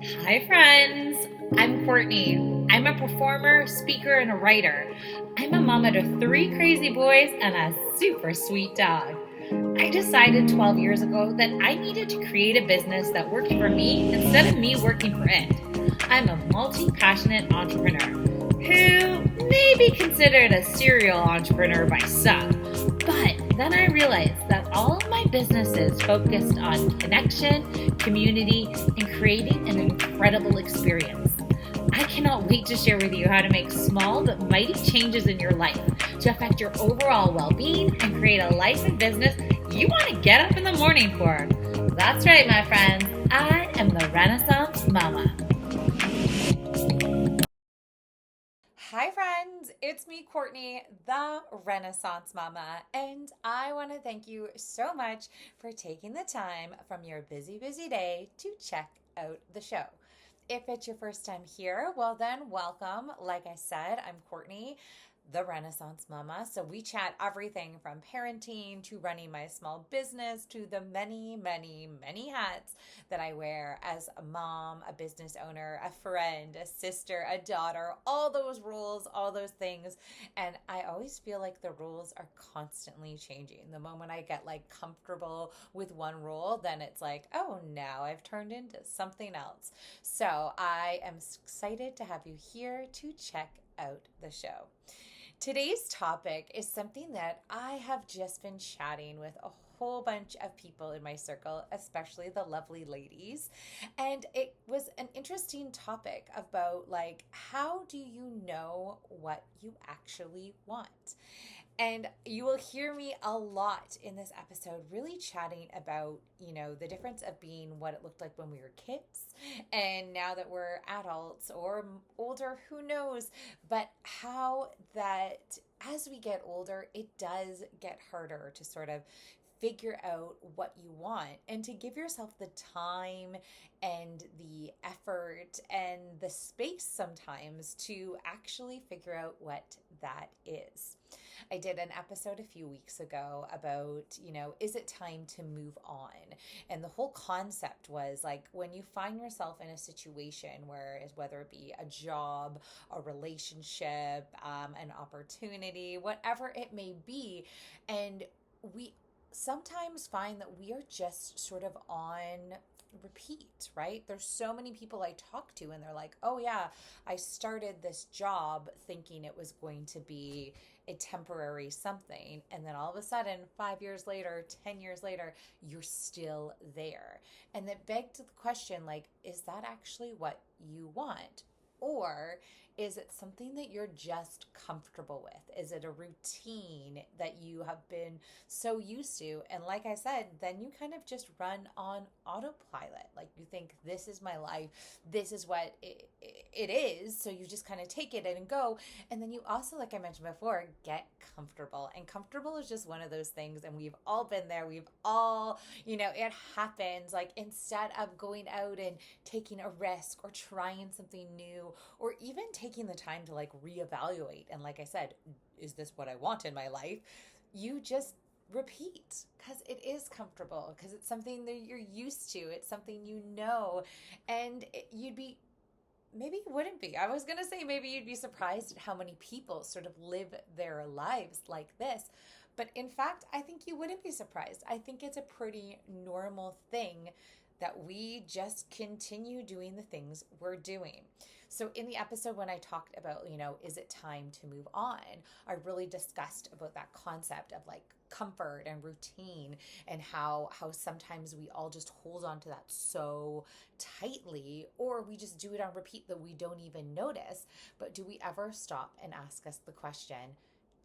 Hi, friends. I'm Courtney. I'm a performer, speaker, and a writer. I'm a mama to three crazy boys and a super sweet dog. I decided 12 years ago that I needed to create a business that worked for me instead of me working for it. I'm a multi passionate entrepreneur who may be considered a serial entrepreneur by some, but then I realized that all of my businesses focused on connection, community, and creating an incredible experience. I cannot wait to share with you how to make small but mighty changes in your life to affect your overall well being and create a life and business you want to get up in the morning for. That's right, my friends. I am the Renaissance Mama. Hi, friends. It's me, Courtney, the Renaissance Mama, and I want to thank you so much for taking the time from your busy, busy day to check out the show. If it's your first time here, well, then welcome. Like I said, I'm Courtney, the Renaissance Mama. So we chat everything from parenting to running my small business to the many, many, many hats that I wear as a mom, a business owner, a friend, a sister, a daughter, all those roles, all those things. And I always feel like the roles are constantly changing. The moment I get like comfortable with one role, then it's like, oh, now I've turned into something else. So I am excited to have you here to check out the show. Today's topic is something that I have just been chatting with a whole bunch of people in my circle, especially the lovely ladies. And it was an interesting topic about like, how do you know what you actually want? And you will hear me a lot in this episode really chatting about, the difference of being what it looked like when we were kids and now that we're adults or older, who knows, but how that as we get older, it does get harder to sort of figure out what you want and to give yourself the time and the effort and the space sometimes to actually figure out what that is. I did an episode a few weeks ago about, is it time to move on? And the whole concept was like when you find yourself in a situation where, whether it be a job, a relationship, an opportunity, whatever it may be, and we sometimes find that we are just sort of on repeat, right? There's so many people I talk to and they're like, oh yeah, I started this job thinking it was going to be a temporary something. And then all of a sudden, 5 years later, 10 years later, you're still there. And that begged the question, like, is that actually what you want? Or is it something that you're just comfortable with? Is it a routine that you have been so used to? And like I said, then you kind of just run on autopilot. Like you think, this is my life, this is what it is. So you just kind of take it and go. And then you also, like I mentioned before, get comfortable. And comfortable is just one of those things. And we've all been there. We've all, it happens. Like instead of going out and taking a risk or trying something new or even taking the time to like reevaluate and like I said, is this what I want in my life? You just repeat because it is comfortable, because it's something that you're used to, it's something and you'd be, maybe you wouldn't be. I was going to say maybe you'd be surprised at how many people sort of live their lives like this. But in fact, I think you wouldn't be surprised. I think it's a pretty normal thing that we just continue doing the things we're doing. So in the episode when I talked about, is it time to move on? I really discussed about that concept of like comfort and routine and how sometimes we all just hold on to that so tightly, or we just do it on repeat that we don't even notice. But do we ever stop and ask us the question,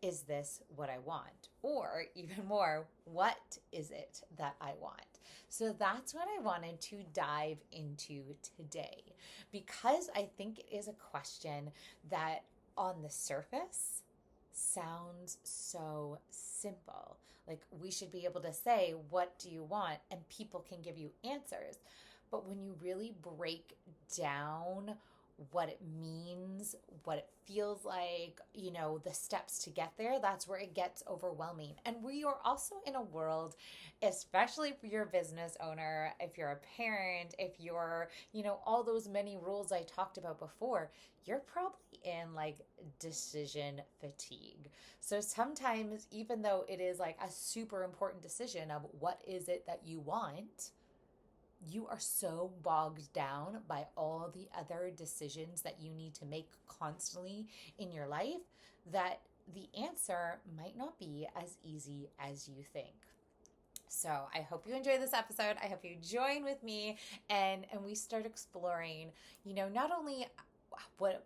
is this what I want? Or even more, what is it that I want? So that's what I wanted to dive into today, because I think it is a question that on the surface sounds so simple. Like we should be able to say, what do you want? And people can give you answers. But when you really break down what it means, what it feels like, the steps to get there, that's where it gets overwhelming. And we are also in a world, especially if you're a business owner, if you're a parent, if you're, all those many rules I talked about before, you're probably in like decision fatigue. So sometimes, even though it is like a super important decision of what is it that you want, you are so bogged down by all the other decisions that you need to make constantly in your life that the answer might not be as easy as you think. So I hope you enjoy this episode. I hope you join with me and we start exploring, not only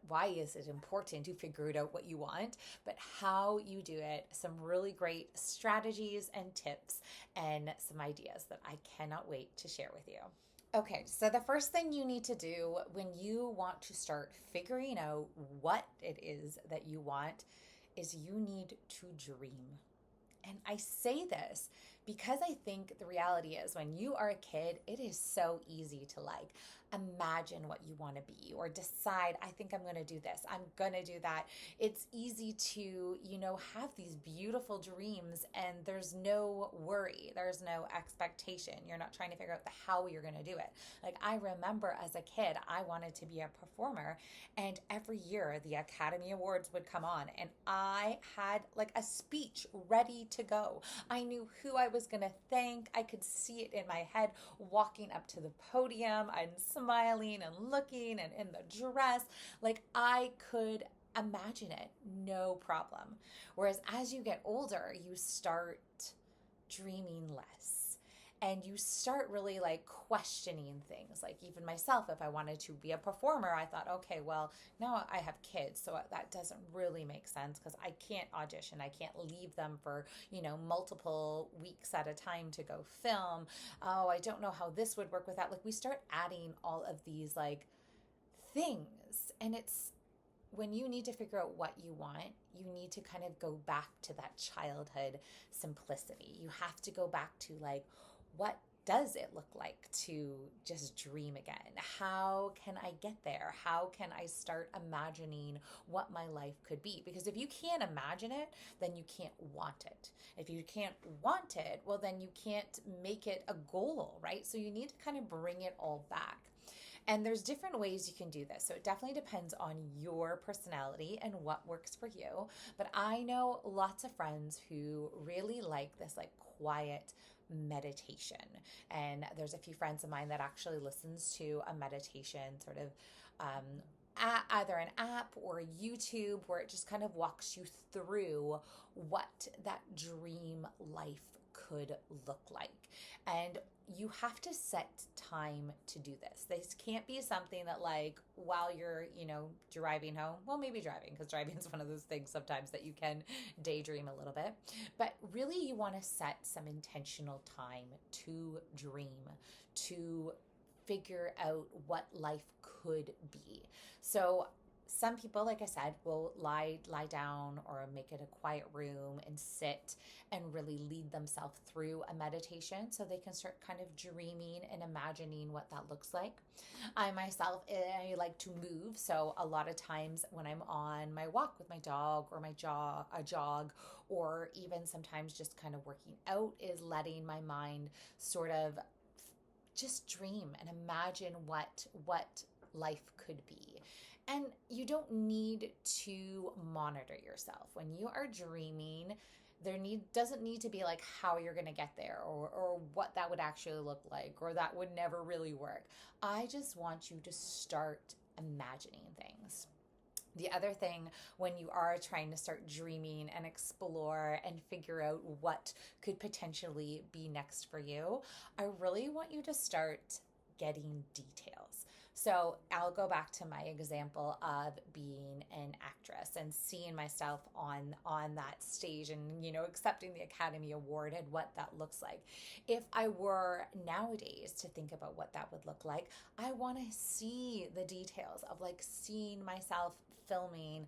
why is it important to figure it out what you want, but how you do it, some really great strategies and tips and some ideas that I cannot wait to share with you. Okay, so the first thing you need to do when you want to start figuring out what it is that you want is you need to dream. And I say this because I think the reality is when you are a kid, it is so easy to like imagine what you want to be or decide, I think I'm going to do this, I'm going to do that. It's easy to, have these beautiful dreams and there's no worry, there's no expectation. You're not trying to figure out the how you're going to do it. Like I remember as a kid, I wanted to be a performer, and every year the Academy Awards would come on and I had like a speech ready to go. I knew who I was going to thank. I could see it in my head walking up to the podium and smiling and looking and in the dress. Like I could imagine it, no problem. Whereas as you get older, you start dreaming less. And you start really like questioning things. Like even myself, if I wanted to be a performer, I thought, okay, well, now I have kids, so that doesn't really make sense because I can't audition. I can't leave them for, multiple weeks at a time to go film. Oh, I don't know how this would work with that. Like we start adding all of these like things. And it's when you need to figure out what you want, you need to kind of go back to that childhood simplicity. You have to go back to like, what does it look like to just dream again? How can I get there? How can I start imagining what my life could be? Because if you can't imagine it, then you can't want it. If you can't want it, well, then you can't make it a goal, right? So you need to kind of bring it all back. And there's different ways you can do this. So it definitely depends on your personality and what works for you. But I know lots of friends who really like this like quiet meditation. And there's a few friends of mine that actually listens to a meditation sort of either an app or YouTube where it just kind of walks you through what that dream life could look like. And you have to set time to do this. This can't be something that like while you're, driving home, well, maybe driving, because driving is one of those things sometimes that you can daydream a little bit. But really you want to set some intentional time to dream, to figure out what life could be. So some people, like I said, will lie down or make it a quiet room and sit and really lead themselves through a meditation so they can start kind of dreaming and imagining what that looks like. I myself, I like to move. So a lot of times when I'm on my walk with my dog or a jog, or even sometimes just kind of working out, is letting my mind sort of just dream and imagine what life could be. And you don't need to monitor yourself. When you are dreaming, doesn't need to be like how you're going to get there or what that would actually look like or that would never really work. I just want you to start imagining things. The other thing when you are trying to start dreaming and explore and figure out what could potentially be next for you, I really want you to start getting details. So I'll go back to my example of being an actress and seeing myself on that stage and, accepting the Academy Award and what that looks like. If I were nowadays to think about what that would look like, I want to see the details of like seeing myself filming,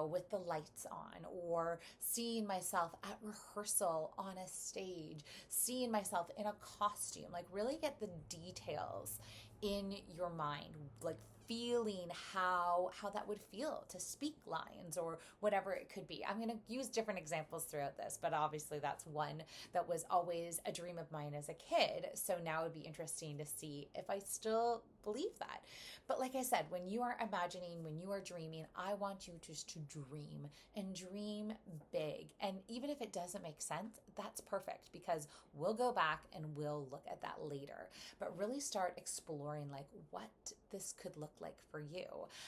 with the lights on, or seeing myself at rehearsal on a stage, seeing myself in a costume, like really get the details in your mind, like feeling how that would feel to speak lines or whatever it could be. I'm going to use different examples throughout this, but obviously that's one that was always a dream of mine as a kid. So now it would be interesting to see if I still believe that. But like I said, when you are imagining, when you are dreaming, I want you just to dream and dream big. And even if it doesn't make sense, that's perfect, because we'll go back and we'll look at that later. But really start exploring like what this could look like for you,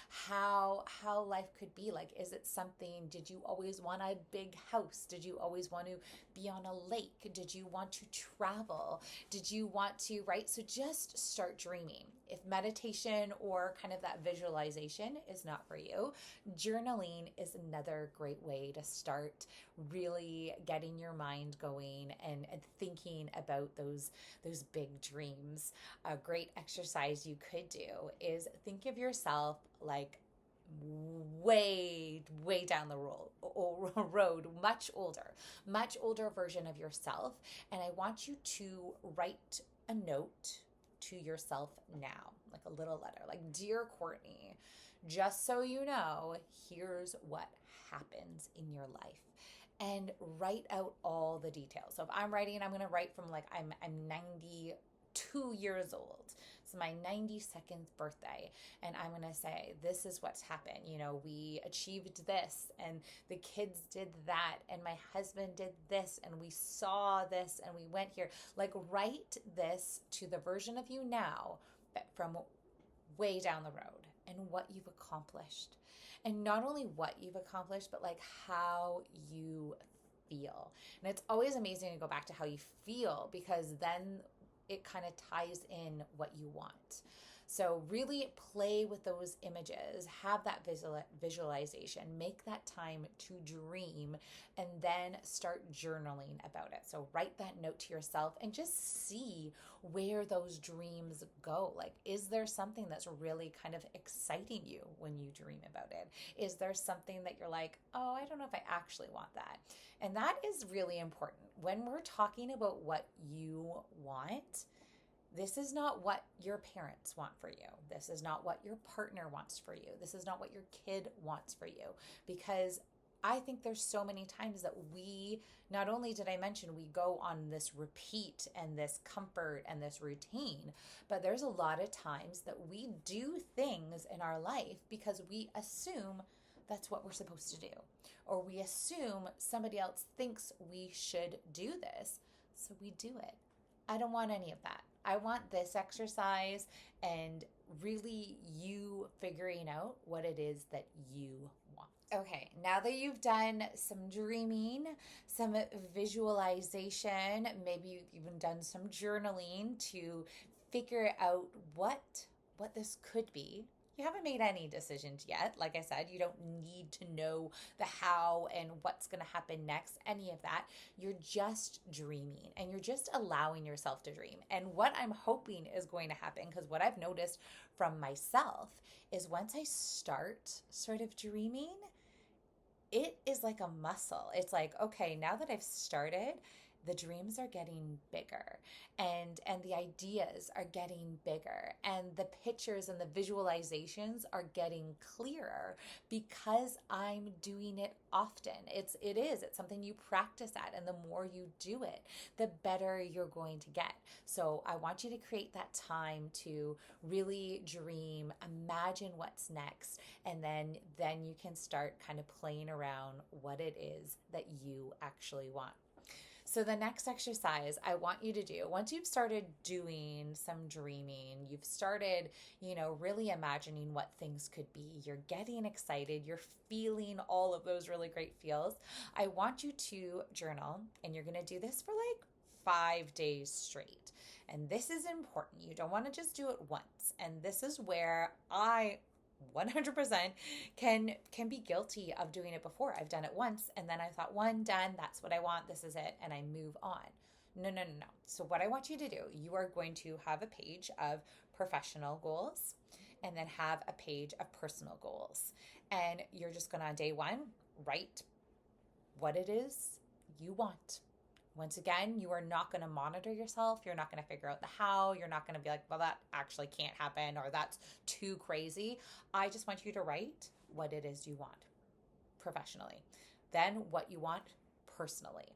how life could be like. Is it something, did you always want a big house? Did you always want to be on a lake? Did you want to travel? Did you want to, right? So just start dreaming. If meditation or kind of that visualization is not for you, journaling is another great way to start really getting your mind going and thinking about those big dreams. A great exercise you could do is think of yourself like way down the road, much older version of yourself, and I want you to write a note to yourself now, like a little letter, like, dear Courtney, just so you know, here's what happens in your life. And write out all the details. So if I'm writing, I'm going to write from like I'm 92 years old. It's my 92nd birthday. And I'm going to say, this is what's happened. You know, we achieved this and the kids did that and my husband did this and we saw this and we went here. Like, write this to the version of you now, but from way down the road, and what you've accomplished. And not only what you've accomplished, but like how you feel. And it's always amazing to go back to how you feel, because then it kind of ties in what you want. So really play with those images, have that visualization, make that time to dream, and then start journaling about it. So write that note to yourself and just see where those dreams go. Like, is there something that's really kind of exciting you when you dream about it? Is there something that you're like, oh, I don't know if I actually want that? And that is really important. When we're talking about what you want, this is not what your parents want for you. This is not what your partner wants for you. This is not what your kid wants for you. Because I think there's so many times that we, not only did I mention we go on this repeat and this comfort and this routine, but there's a lot of times that we do things in our life because we assume that's what we're supposed to do. Or we assume somebody else thinks we should do this, so we do it. I don't want any of that. I want this exercise and really you figuring out what it is that you want. Okay, now that you've done some dreaming, some visualization, maybe you've even done some journaling to figure out what this could be. You haven't made any decisions yet. Like I said, you don't need to know the how and what's going to happen next, any of that. You're just dreaming and you're just allowing yourself to dream. And what I'm hoping is going to happen, because what I've noticed from myself is once I start sort of dreaming, it is like a muscle. It's like, okay, now that I've started, the dreams are getting bigger and the ideas are getting bigger and the pictures and the visualizations are getting clearer because I'm doing it often. It's something you practice at, and the more you do it, the better you're going to get. So I want you to create that time to really dream, imagine what's next, and then you can start kind of playing around what it is that you actually want. So the next exercise I want you to do, once you've started doing some dreaming, you've started, really imagining what things could be, you're getting excited, you're feeling all of those really great feels, I want you to journal, and you're going to do this for like 5 days straight. And this is important. You don't want to just do it once. And this is where I 100% can be guilty of doing it before. I've done it once and then I thought, one, done, that's what I want, this is it, and I move on. No. So what I want you to do, you are going to have a page of professional goals and then have a page of personal goals. And you're just going to, on day one, write what it is you want. Once again, you are not going to monitor yourself. You're not going to figure out the how. You're not going to be like, well, that actually can't happen or that's too crazy. I just want you to write what it is you want professionally, then what you want personally.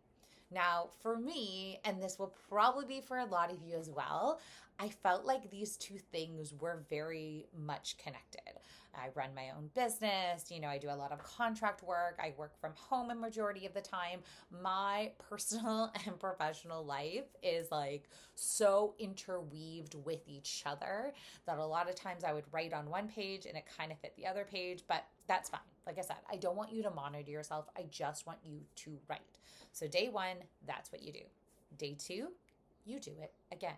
Now, for me, and this will probably be for a lot of you as well, I felt like these two things were very much connected. I run my own business, I do a lot of contract work. I work from home a majority of the time. My personal and professional life is like so interweaved with each other that a lot of times I would write on one page and it kind of fit the other page, but that's fine. Like I said, I don't want you to monitor yourself. I just want you to write. So day 1, that's what you do. Day 2, you do it again.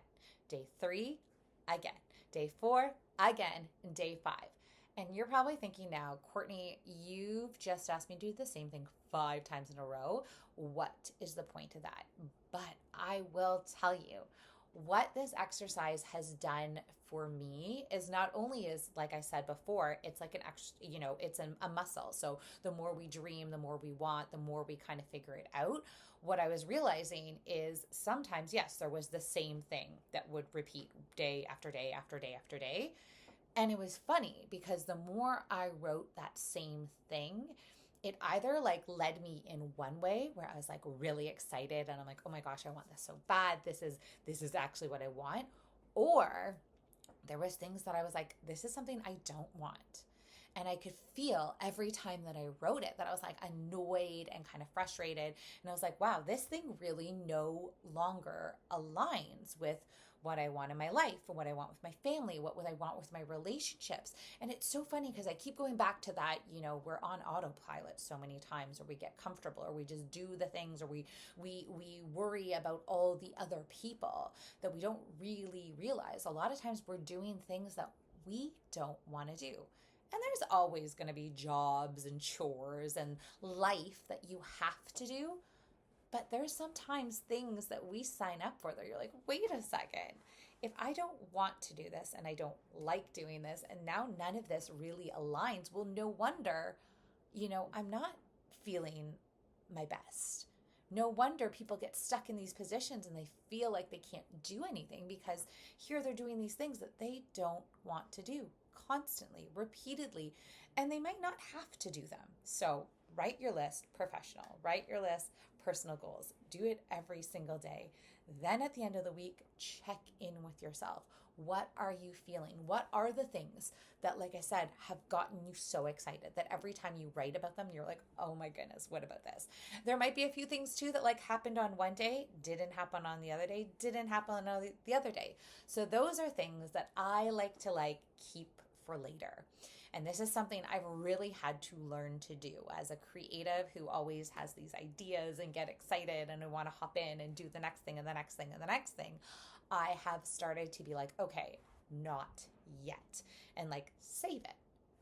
Day 3, again. Day 4, again. And day 5. And you're probably thinking now, Courtney, you've just asked me to do the same thing 5 times in a row. What is the point of that? But I will tell you, what this exercise has done for me is not only is, like I said before, it's like an extra, it's a muscle. So the more we dream, the more we want, the more we kind of figure it out. What I was realizing is sometimes, yes, there was the same thing that would repeat day after day after day after day. And it was funny because the more I wrote that same thing, it either like led me in one way where I was like really excited and I'm like, oh my gosh, I want this so bad. This is actually what I want. Or there was things that I was like, this is something I don't want. And I could feel every time that I wrote it that I was like annoyed and kind of frustrated. And I was like, wow, this thing really no longer aligns with what I want in my life or what I want with my family, what I want with my relationships. And it's so funny because I keep going back to that, we're on autopilot so many times, or we get comfortable, or we just do the things, or we worry about all the other people that we don't really realize. A lot of times we're doing things that we don't want to do. And there's always going to be jobs and chores and life that you have to do. But there's sometimes things that we sign up for that you're like, wait a second. If I don't want to do this and I don't like doing this and now none of this really aligns, well, no wonder, I'm not feeling my best. No wonder people get stuck in these positions and they feel like they can't do anything because here they're doing these things that they don't want to do constantly, repeatedly, and they might not have to do them. So write your list professional, write your list personal goals, do it every single day. Then at the end of the week, check in with yourself. What are you feeling? What are the things that, like I said, have gotten you so excited that every time you write about them, you're like, oh my goodness, what about this? There might be a few things too that like happened on one day, didn't happen on the other day, didn't happen on the other day. So those are things that I like to keep for later. And this is something I've really had to learn to do as a creative who always has these ideas and get excited and I want to hop in and do the next thing and the next thing and the next thing. I have started to be like, okay, not yet. And save it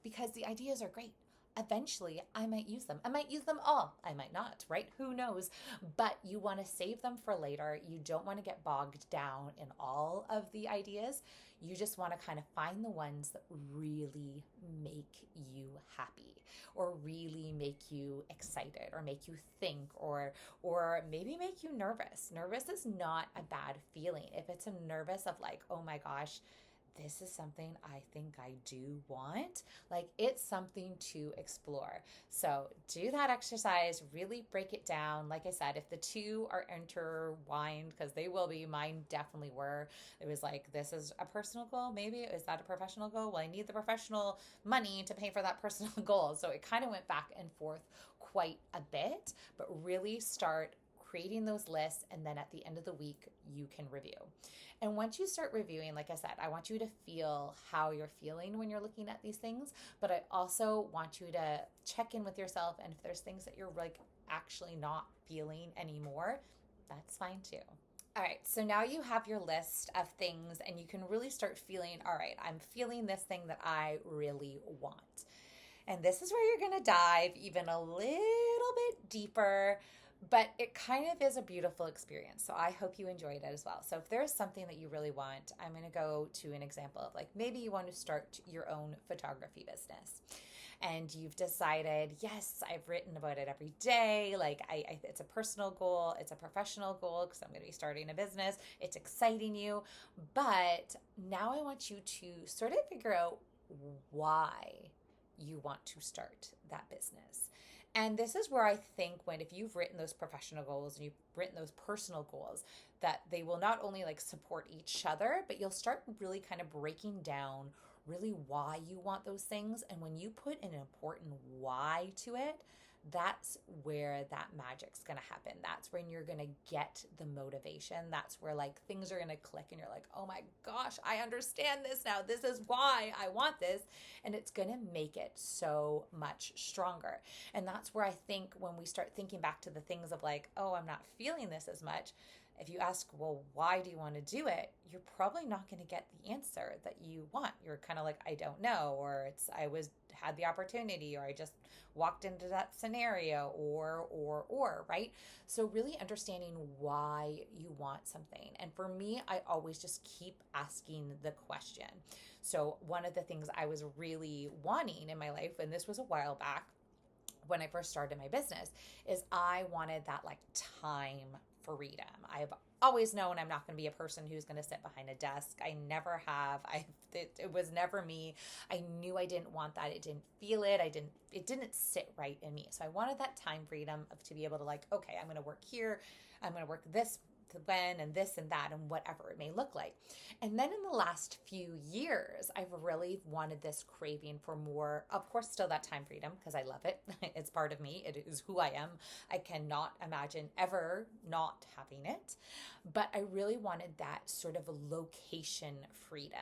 because the ideas are great. Eventually, I might use them. I might use them all. I might not, right? Who knows? But you want to save them for later. You don't want to get bogged down in all of the ideas. You just want to kind of find the ones that really make you happy or really make you excited or make you think or maybe make you nervous. Nervous is not a bad feeling. If it's a nervous of oh my gosh, this is something I think I do want. It's something to explore. So do that exercise, really break it down. Like I said, if the two are intertwined, because they will be, mine definitely were. It was this is a personal goal, maybe. Is that a professional goal? Well, I need the professional money to pay for that personal goal. So it kind of went back and forth quite a bit, but really start creating those lists, and then at the end of the week, you can review. And once you start reviewing, like I said, I want you to feel how you're feeling when you're looking at these things, but I also want you to check in with yourself, and if there's things that you're actually not feeling anymore, that's fine too. All right, so now you have your list of things and you can really start feeling, all right, I'm feeling this thing that I really want. And this is where you're gonna dive even a little bit deeper, but it kind of is a beautiful experience. So I hope you enjoyed it as well. So if there's something that you really want, I'm going to go to an example of maybe you want to start your own photography business. and you've decided, yes, I've written about it every day. Like it's a personal goal, it's a professional goal because I'm going to be starting a business. It's exciting you, but now I want you to sort of figure out why you want to start that business. And this is where I think when if you've written those professional goals and you've written those personal goals, that they will not only like support each other, but you'll start really kind of breaking down really why you want those things. And when you put an important why to it, that's where that magic's going to happen. That's when you're going to get the motivation. That's where like things are going to click and you're like, oh my gosh, I understand this now. This is why I want this. And it's going to make it so much stronger. And that's where I think when we start thinking back to the things of like, oh, I'm not feeling this as much. If you ask, well, why do you want to do it? You're probably not going to get the answer that you want. You're kind of like, I don't know, or it's had the opportunity, or I just walked into that scenario, or, right? So really understanding why you want something. And for me, I always just keep asking the question. So one of the things I was really wanting in my life, and this was a while back when I first started my business, is I wanted that like time freedom. I've always known I'm not going to be a person who's going to sit behind a desk. I never have. It was never me. I knew I didn't want that. It didn't feel it. It didn't sit right in me. So I wanted that time freedom of to be able to like, okay, I'm going to work here. I'm going to work this when and this and that and whatever it may look like. And then in the last few years, I've really wanted this craving for more, of course, still that time freedom because I love it. It's part of me. It is who I am. I cannot imagine ever not having it. But I really wanted that sort of a location freedom.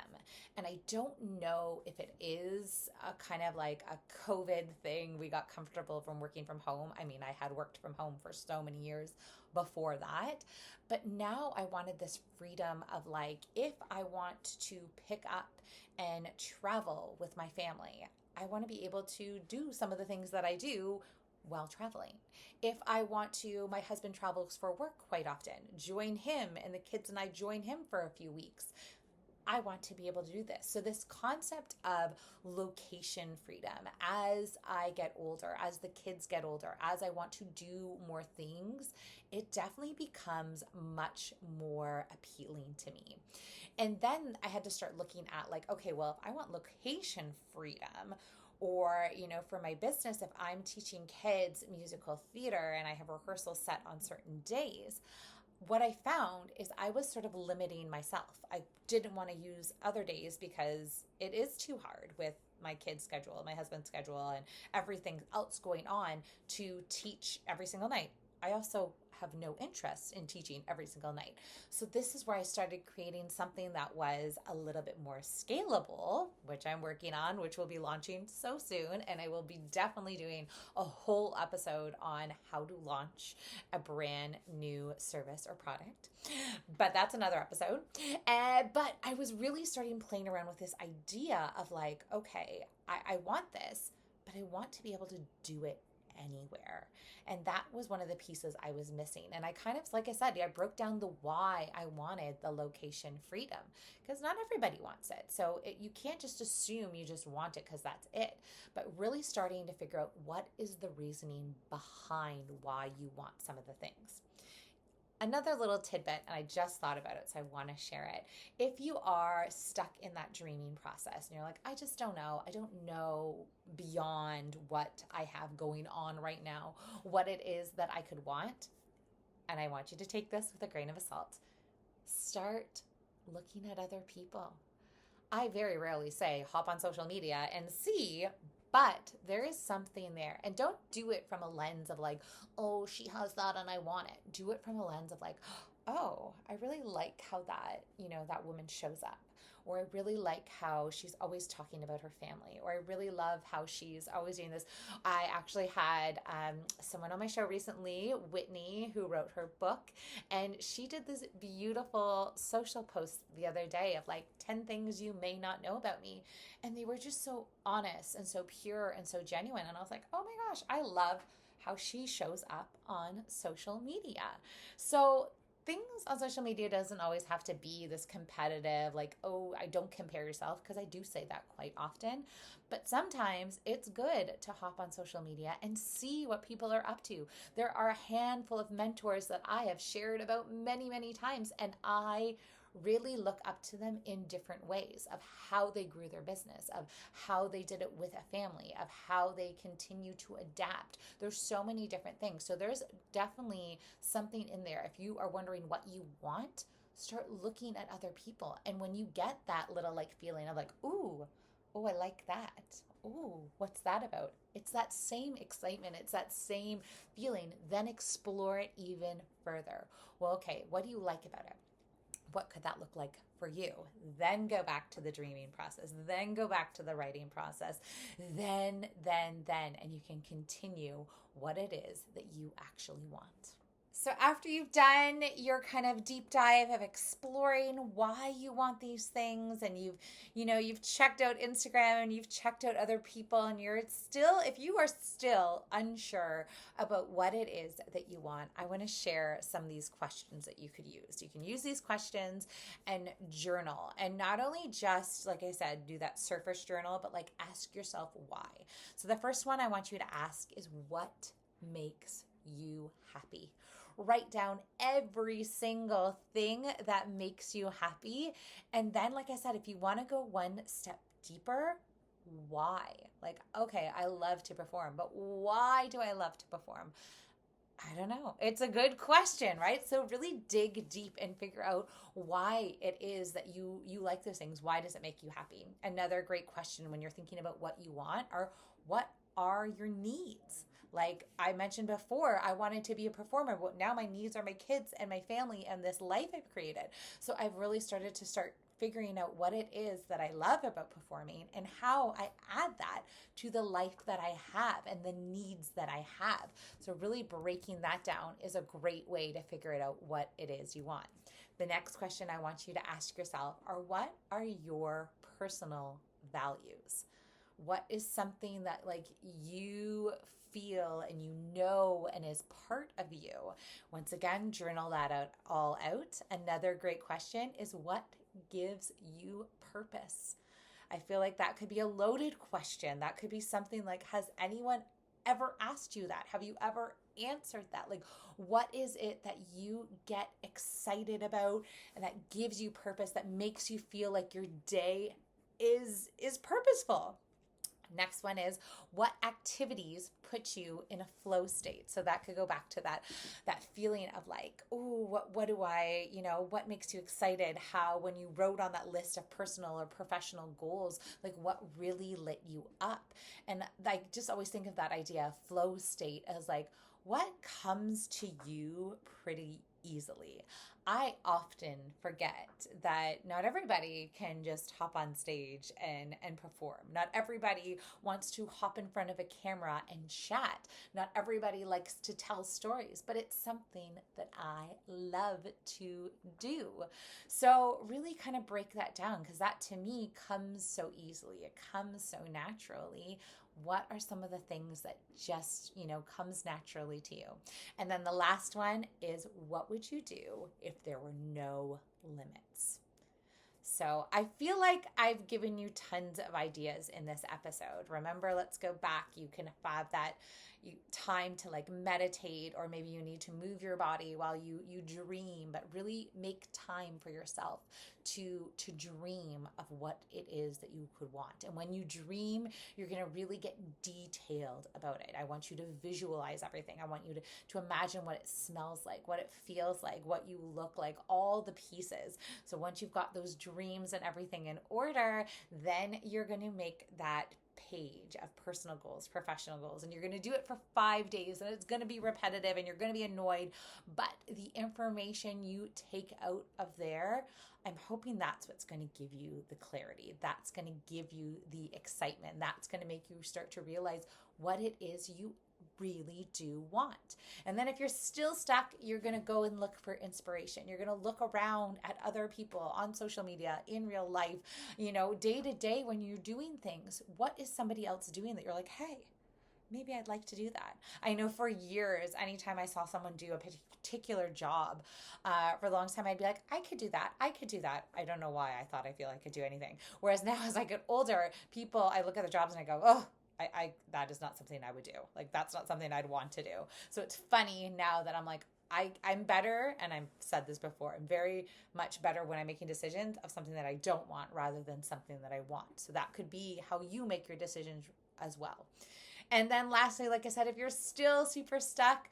And I don't know if it is a kind of like a COVID thing. We got comfortable from working from home. I mean, I had worked from home for so many years before that. But now I wanted this freedom of like, if I want to pick up and travel with my family, I want to be able to do some of the things that I do while traveling. If I want to, my husband travels for work quite often, join him and the kids and I join him for a few weeks. I want to be able to do this. So this concept of location freedom as I get older, as the kids get older, as I want to do more things, it definitely becomes much more appealing to me. And then I had to start looking at like, okay, well, if I want location freedom, or, for my business, if I'm teaching kids musical theater and I have rehearsals set on certain days, what I found is I was sort of limiting myself. I didn't want to use other days because it is too hard with my kids' schedule, my husband's schedule, and everything else going on to teach every single night. I also have no interest in teaching every single night. So this is where I started creating something that was a little bit more scalable, which I'm working on, which will be launching so soon. And I will be definitely doing a whole episode on how to launch a brand new service or product. But that's another episode. But I was really starting playing around with this idea of like, okay, I want this, but I want to be able to do it anywhere. And that was one of the pieces I was missing. And I kind of, like I said, I broke down the why I wanted the location freedom because not everybody wants it. So you can't just assume you just want it because that's it. But really starting to figure out what is the reasoning behind why you want some of the things. Another little tidbit, and I just thought about it, so I want to share it. If you are stuck in that dreaming process and you're like, I just don't know. I don't know beyond what I have going on right now, what it is that I could want. And I want you to take this with a grain of salt. Start looking at other people. I very rarely say hop on social media and see, but there is something there. And don't do it from a lens of like, oh, she has that and I want it. Do it from a lens of like, oh, I really like how that, that woman shows up. Or I really like how she's always talking about her family. Or I really love how she's always doing this. I actually had someone on my show recently, Whitney, who wrote her book. And she did this beautiful social post the other day of like 10 things you may not know about me. And they were just so honest and so pure and so genuine. And I was like, oh my gosh, I love how she shows up on social media. So things on social media doesn't always have to be this competitive, like, oh, I don't compare yourself, because I do say that quite often. But sometimes it's good to hop on social media and see what people are up to. There are a handful of mentors that I have shared about many, many times, and I really look up to them in different ways of how they grew their business, of how they did it with a family, of how they continue to adapt. There's so many different things. So there's definitely something in there. If you are wondering what you want, start looking at other people. And when you get that little like feeling of like, ooh, oh, I like that. Ooh, what's that about? It's that same excitement. It's that same feeling. Then explore it even further. Well, okay, what do you like about it? What could that look like for you? Then go back to the dreaming process. Then go back to the writing process. Then, and you can continue what it is that you actually want. So after you've done your kind of deep dive of exploring why you want these things, and you've checked out Instagram and you've checked out other people, and if you are still unsure about what it is that you want, I want to share some of these questions that you could use. You can use these questions and journal, and not only just, like I said, do that surface journal, but like ask yourself why. So the first one I want you to ask is, what makes you happy? Write down every single thing that makes you happy. And then, like I said, if you want to go one step deeper, why? Like, okay, I love to perform, but why do I love to perform? I don't know. It's a good question, right? So really dig deep and figure out why it is that you like those things. Why does it make you happy? Another great question when you're thinking about what you want are, what are your needs? Like I mentioned before, I wanted to be a performer, but now my needs are my kids and my family and this life I've created. So I've really started to start figuring out what it is that I love about performing and how I add that to the life that I have and the needs that I have. So really breaking that down is a great way to figure it out what it is you want. The next question I want you to ask yourself are, what are your personal values? What is something that like you feel and and is part of you? Once again, journal that all out. Another great question is, what gives you purpose? I feel like that could be a loaded question. That could be something like, has anyone ever asked you that? Have you ever answered that? Like, what is it that you get excited about and that gives you purpose, that makes you feel like your day is purposeful? Next one is, what activities put you in a flow state? So that could go back to that feeling of like, oh, what do I, what makes you excited? How, when you wrote on that list of personal or professional goals, like what really lit you up? And I just always think of that idea of flow state as like, what comes to you pretty easily. I often forget that not everybody can just hop on stage and perform. Not everybody wants to hop in front of a camera and chat. Not everybody likes to tell stories, but it's something that I love to do. So really kind of break that down, because that to me comes so easily. It comes so naturally. What are some of the things that just, comes naturally to you? And then the last one is, what would you do if there were no limits? So I feel like I've given you tons of ideas in this episode. Remember, let's go back. You can have that time to like meditate, or maybe you need to move your body while you dream, but really make time for yourself to dream of what it is that you could want. And when you dream, you're going to really get detailed about it. I want you to visualize everything. I want you to imagine what it smells like, what it feels like, what you look like, all the pieces. So once you've got those dreams and everything in order, then you're going to make that page of personal goals, professional goals, and you're going to do it for 5 days, and it's going to be repetitive and you're going to be annoyed, but the information you take out of there, I'm hoping that's what's going to give you the clarity. That's going to give you the excitement. That's going to make you start to realize what it is you really do want. And then if you're still stuck, you're going to go and look for inspiration. You're going to look around at other people on social media, in real life, day to day when you're doing things. What is somebody else doing that you're like, hey, maybe I'd like to do that. I know for years, anytime I saw someone do a particular job, for the longest time, I'd be like, I could do that. I could do that. I don't know why I thought I feel I could do anything. Whereas now, as I get older, I look at the jobs and I go, oh, that is not something I would do. Like, that's not something I'd want to do. So it's funny now that I'm like, I'm better, and I've said this before, I'm very much better when I'm making decisions of something that I don't want rather than something that I want. So that could be how you make your decisions as well. And then lastly, like I said, if you're still super stuck,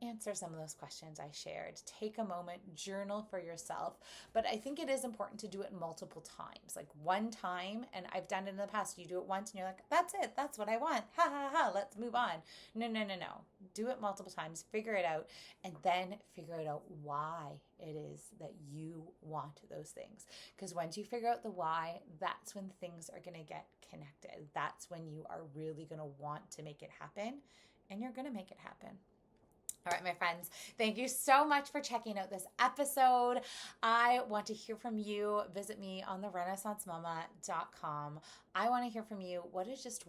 answer some of those questions I shared. Take a moment, journal for yourself. But I think it is important to do it multiple times. Like one time, and I've done it in the past, you do it once and you're like, that's it, that's what I want. Ha ha ha, let's move on. No, no, no, no. Do it multiple times, figure it out, and then figure it out why it is that you want those things. Because once you figure out the why, that's when things are going to get connected. That's when you are really going to want to make it happen, and you're going to make it happen. All right, my friends, thank you so much for checking out this episode. I want to hear from you. Visit me on therenaissancemama.com. I want to hear from you. What is just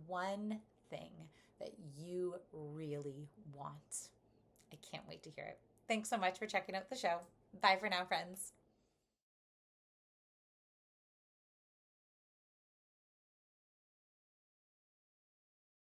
one thing that you really want? I can't wait to hear it. Thanks so much for checking out the show. Bye for now, friends.